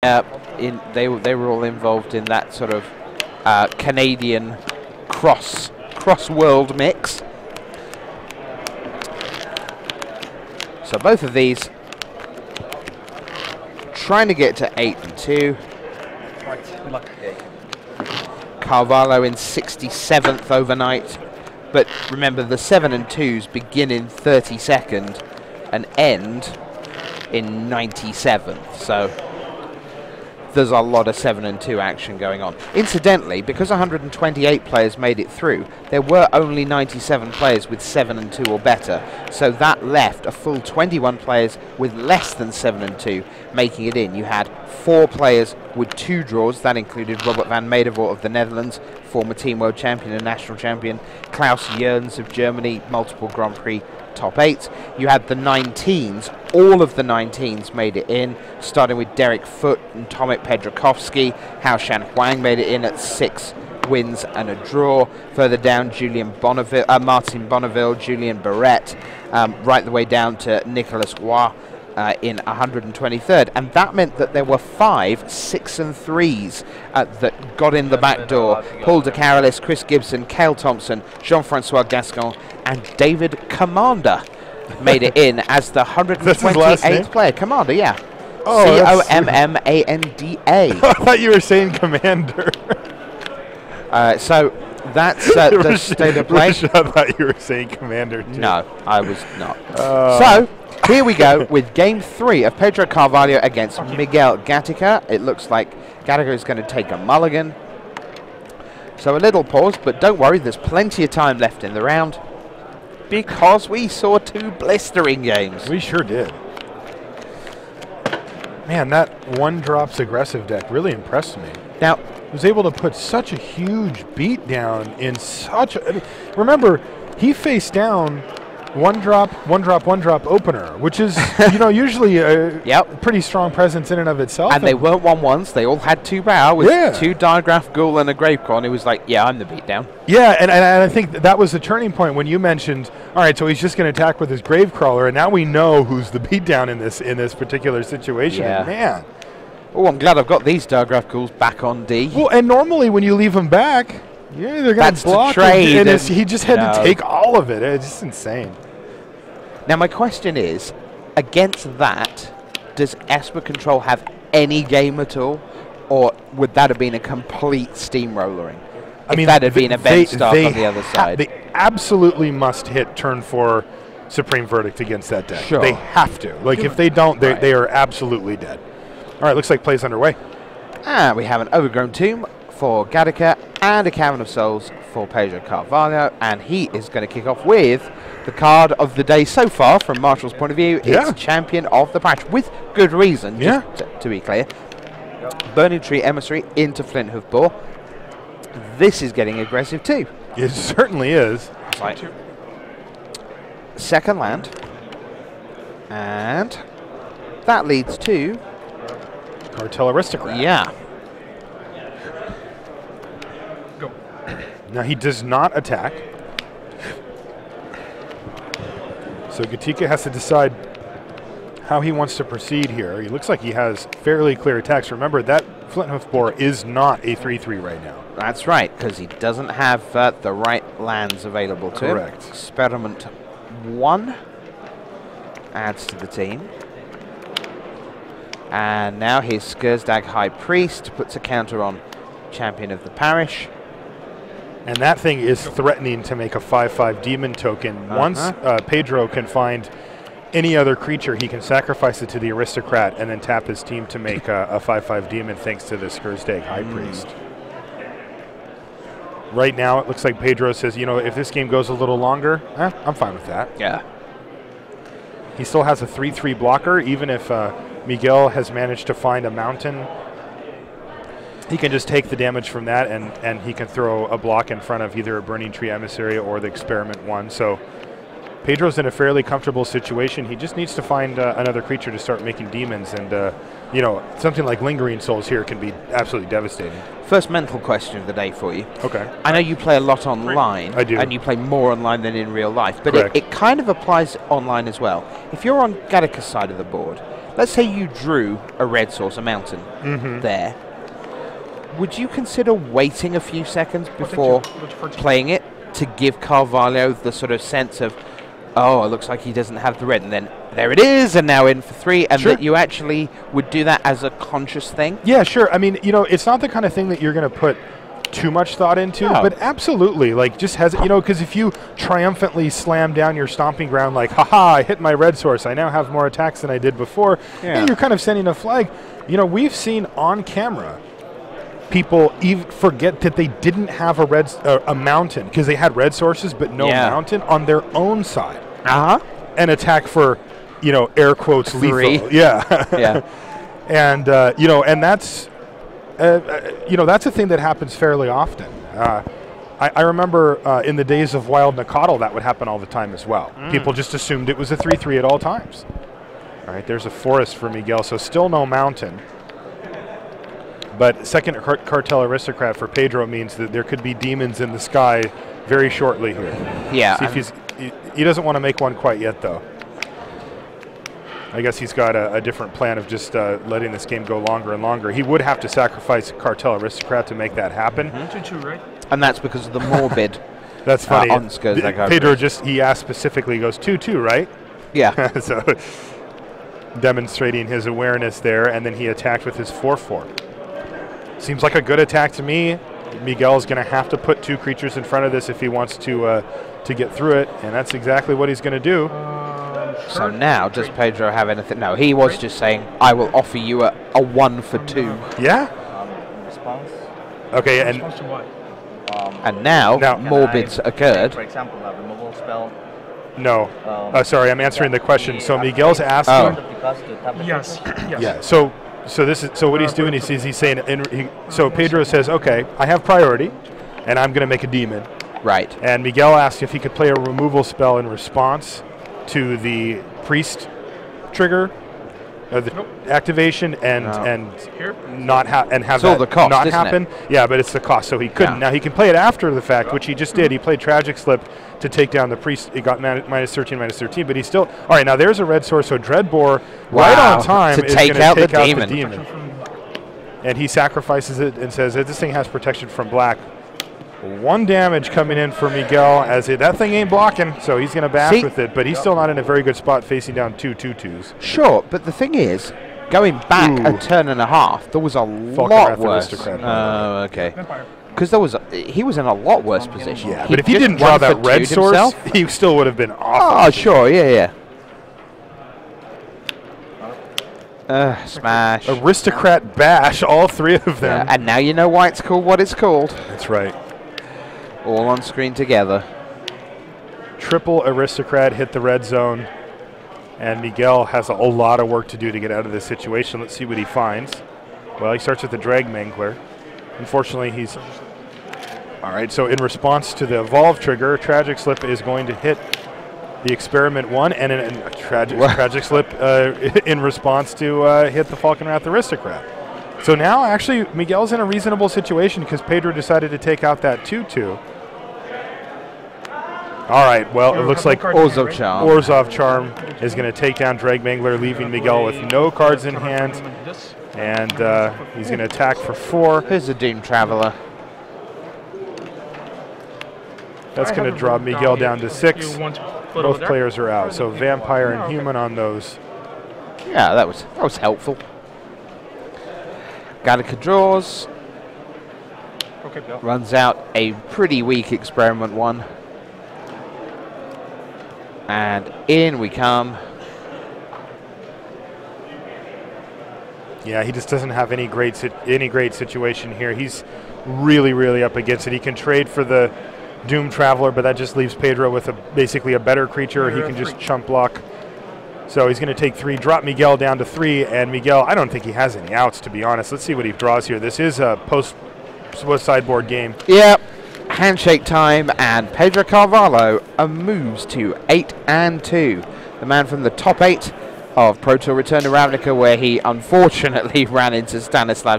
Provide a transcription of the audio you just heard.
They were all involved in that sort of Canadian cross world mix. So both of these trying to get to 8-2. Carvalho in 67th overnight, but remember the 7 and 2s begin in 32nd and end in 97th. So there's a lot of 7 and 2 action going on. Incidentally, because 128 players made it through, there were only 97 players with 7 and 2 or better. So that left a full 21 players with less than 7 and 2 making it in. You had 4 players with 2 draws. That included Robert van Medevoort of the Netherlands, former team world champion and national champion, Klaus Jörns of Germany, multiple Grand Prix top 8. You had the 19s. All of the 19s made it in, starting with Derek Foot and Tomek Pedrakovsky. Hao Shan Huang made it in at 6 wins and a draw. Further down, Martin Bonneville, Julien Barrette, right the way down to Nicolas Roy in 123rd. And that meant that there were 5 6 and 3s that got in the back door. Paul de Carolis, Chris Gibson, Cale Thompson, Jean-Francois Gascon, and David Commander made it in as the 128th player. Commander, yeah. Oh, Commanda. I thought you were saying Commander. So that's the state of play. I thought you were saying Commander too. No, I was not. So here we go with game 3 of Pedro Carvalho against Miguel Gatica. It looks like Gatica is going to take a mulligan. So a little pause, but don't worry, there's plenty of time left in the round, because we saw 2 blistering games. We sure did. Man, that one drops aggressive deck really impressed me. Now, was able to put such a huge beat down in such a... I mean, remember, he faced down one drop opener, which is, you know, usually a pretty strong presence in and of itself. And they weren't 1/1s. They all had 2 power with 2 Diagraph Ghoul and a Gravecorn. It was like, yeah, I'm the beatdown. Yeah, and I think that was the turning point when you mentioned, all right, so he's just going to attack with his Gravecrawler, and now we know who's the beatdown in this particular situation. Yeah. Man. Oh, I'm glad I've got these Diagraph Ghouls back on D. Well, and normally when you leave them back, yeah, they're going to block. To trade, and he just had to take all of it. It's just insane. Now, my question is, against that, does Esper Control have any game at all? Or would that have been a complete steamrollering? I mean, that had been a Ben Stark on the other side. They absolutely must hit turn 4 Supreme Verdict against that deck. Sure. They have to. Like, if they don't, they are absolutely dead. All right, looks like play's underway. And we have an Overgrown Tomb for Gatica and a Cavern of Souls for Pedro Carvalho, and he is going to kick off with the card of the day so far from Marshall's point of view. It's Champion of the Patch, with good reason, just to be clear. Burning Tree Emissary into Flinthoof Boar. This is getting aggressive too. It certainly is. Right. Second land, and that leads to Cartel Aristocrat. Yeah. Go. Now he does not attack. So Gatica has to decide how he wants to proceed here. He looks like he has fairly clear attacks. Remember, that Flinthoof Boar is not a 3/3 right now. That's right, because he doesn't have the right lands available to him. Correct. Experiment 1 adds to the team. And now his Skursdag High Priest puts a counter on Champion of the Parish. And that thing is threatening to make a 5/5 demon token. Once Pedro can find any other creature, he can sacrifice it to the Aristocrat and then tap his team to make a 5/5 demon thanks to the Skursdag High Priest. Right now, it looks like Pedro says, you know, if this game goes a little longer, I'm fine with that. Yeah. He still has a 3/3 blocker, even if Miguel has managed to find a mountain. He can just take the damage from that, and he can throw a block in front of either a Burning Tree Emissary or the Experiment 1. So Pedro's in a fairly comfortable situation. He just needs to find another creature to start making demons, and you know, something like Lingering Souls here can be absolutely devastating. First mental question of the day for you. Okay. I know you play a lot online. I do. And you play more online than in real life, but Correct. it kind of applies online as well. If you're on Gatica's side of the board, let's say you drew a red source, a mountain there. Would you consider waiting a few seconds before playing it to give Carvalho the sort of sense of, oh, it looks like he doesn't have the red, and then there it is, and now in for 3, and that you actually would do that as a conscious thing? Yeah, sure. I mean, you know, it's not the kind of thing that you're going to put too much thought into, but absolutely, like, just has, you know, because if you triumphantly slam down your stomping ground like, haha, I hit my red source, I now have more attacks than I did before, and you're kind of sending a flag. You know, we've seen on camera people even forget that they didn't have a mountain, because they had red sources but no mountain on their own side. And attack for, you know, air quotes, 3. lethal. Yeah. And, you know, and that's, you know, that's a thing that happens fairly often. I remember in the days of Wild Nacatl, that would happen all the time as well. People just assumed it was a 3-3 at all times. All right, there's a forest for Miguel, so still no mountain. But second Cartel Aristocrat for Pedro means that there could be demons in the sky very shortly here. Yeah. See if he doesn't want to make one quite yet, though. I guess he's got a different plan of just letting this game go longer and longer. He would have to sacrifice Cartel Aristocrat to make that happen. 2-2, right? And that's because of the morbid. That's funny. Pedro he asked specifically, he goes 2-2, right? Yeah. So demonstrating his awareness there, and then he attacked with his 4-4. Seems like a good attack to me. Miguel's going to have to put 2 creatures in front of this if he wants to get through it, and that's exactly what he's going to do. So now, does Pedro have anything? No, he was just saying, I will offer you a 1 for 2. Yeah? Response. Okay, and Response to what? And now Morbid's occurred. For example, a removal spell. no. Sorry, I'm answering the question. So Miguel's asking. Yes. Yeah. So what he's doing is he's saying. So Pedro says, okay, I have priority, and I'm going to make a demon. Right. And Miguel asked if he could play a removal spell in response to the priest trigger, the activation, and not have the cost, not isn't happen. it? Yeah, but it's the cost, so he couldn't. Yeah. Now he can play it after the fact, which he just did. He played Tragic Slip to take down the priest. He got -13, but he's still all right. Now there's a red source, so Dreadbore right on time to is take going out to take the out demon. the demon. And he sacrifices it and says, this thing has protection from black. 1 damage coming in for Miguel, as that thing ain't blocking, so he's going to bash with it, but he's still not in a very good spot facing down 2 2/2s. Sure, but the thing is, going back a turn and a half, there was a lot worse. Oh, okay. Because he was in a lot worse position. Yeah, but if he didn't draw that red source, he still would have been awful. Oh, sure, yeah. Smash. Aristocrat bash, all 3 of them. Yeah, and now you know why it's called what it's called. That's right. All on screen together. Triple Aristocrat hit the red zone, and Miguel has a lot of work to do to get out of this situation. Let's see what he finds. Well, he starts with the Drag Mangler. Unfortunately, he's... All right, so in response to the Evolve trigger, Tragic Slip is going to hit the Experiment 1, and a Tragic Slip in response to hit the Falconwrath Aristocrat. So now, actually, Miguel's in a reasonable situation because Pedro decided to take out that 2-2. All right, well, it looks like Orzhov Charm is going to take down Drag Mangler, leaving Miguel with no cards in hand. And he's going to attack for 4. Here's a Doom Traveler. That's going to drop Miguel down to 6. Both players are out, so Vampire and Human on those. Yeah, that was helpful. Gallica draws. Runs out a pretty weak Experiment 1. And in we come. Yeah, he just doesn't have any great situation here. He's really up against it. He can trade for the Doom Traveler, but that just leaves Pedro with basically a better creature. He can just chump block. So he's going to take 3, drop Miguel down to 3, and Miguel, I don't think he has any outs, to be honest. Let's see what he draws here. This is a post-sideboard game. Yep. Handshake time, and Pedro Carvalho moves to 8-2. The man from the top 8 of Pro Tour Return to Ravnica, where he unfortunately ran into Stanislav